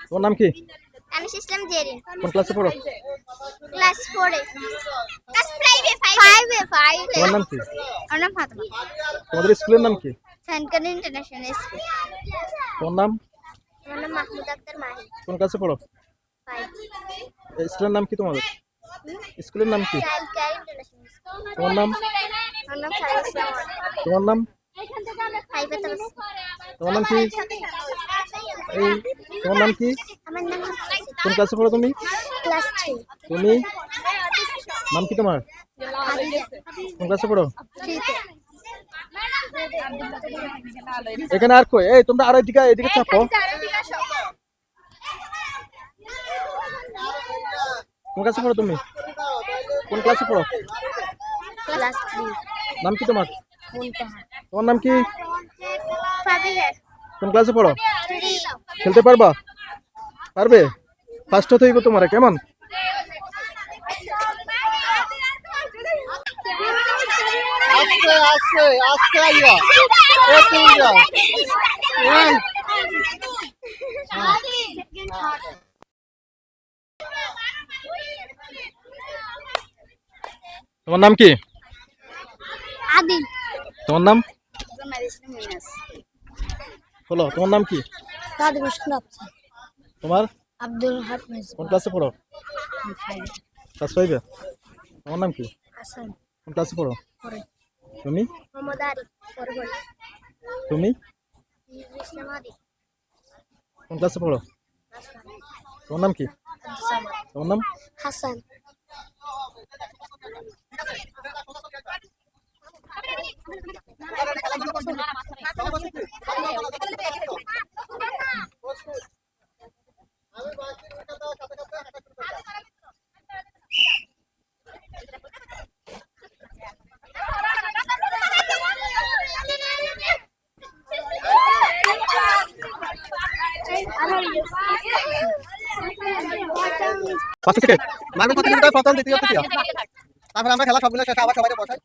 তোমার নাম কি? আনিস ইসলাম জেরিন। কোন ক্লাসে পড়ো? ক্লাস 4 এ। ক্লাস 5 এ। তোমার নাম কি? আমার নাম ফাতেমা। তোমাদের স্কুলের নাম কি? সানকান ইন্টারন্যাশনাল স্কুল। তোমার নাম? আমার নাম মাহমুদ আক্তার মাহি। কোন ক্লাসে পড়ো? 5 এই স্কুলের নাম কি তোমাদের? স্কুলের নাম কি? Child care international school. তোমার নাম? আমার নাম সাইদ ইসলাম। তোমার নাম? হাইফা তাবাস। তোমার নাম কি? এই তোমার নাম কি? আমার নাম কোন ক্লাসে পড়ো তুমি? ক্লাস 3। তুমি? নাম কি তোমার? হাদিজা। কোন ক্লাসে পড়ো? 3 তে। এখানে আর কই? এই তোমরা আর এদিকে চাপো। কোন ক্লাসে পড়ো তুমি? কোন ক্লাসে পড়ো? ক্লাস 3। নাম কি তোমার? মুনতাহা। তোমার নাম কি? ফাবিহা। কোন ক্লাসে পড়ো? 3। খেলতে পারবা? পারবে? ফার্স্ট হতে হইব তোমারে, কেমন? আস্তে আস্তে আস্তে আইয়া একটু যাও। এই তোমার নাম কি? আদিল। তোমার নাম? জুমার ইসলাম মিনাস। বলো তোমার নাম কি? দাদি মুশকিল আফসার। তোমার? আব্দুল হাফিজ। কোন ক্লাসে পড়ো? ক্লাস 5 এ। তোমার নাম কি? হাসান। কোন ক্লাসে পড়ো? পরে। তুমি? মোহাম্মদ আরিফ। পরে। তুমি? ইসলাম আদি। কোন ক্লাসে পড়ো? তোমার নাম কি? আব্দুল সামাদ। তোমার নাম? হাসান। পাঁচ থেকে মারবে প্রতিযোগিতায় প্রথম দ্বিতীয় তৃতীয়। তারপর আমরা খেলা সবগুলো শেষে আবার সবাইকে বসাই।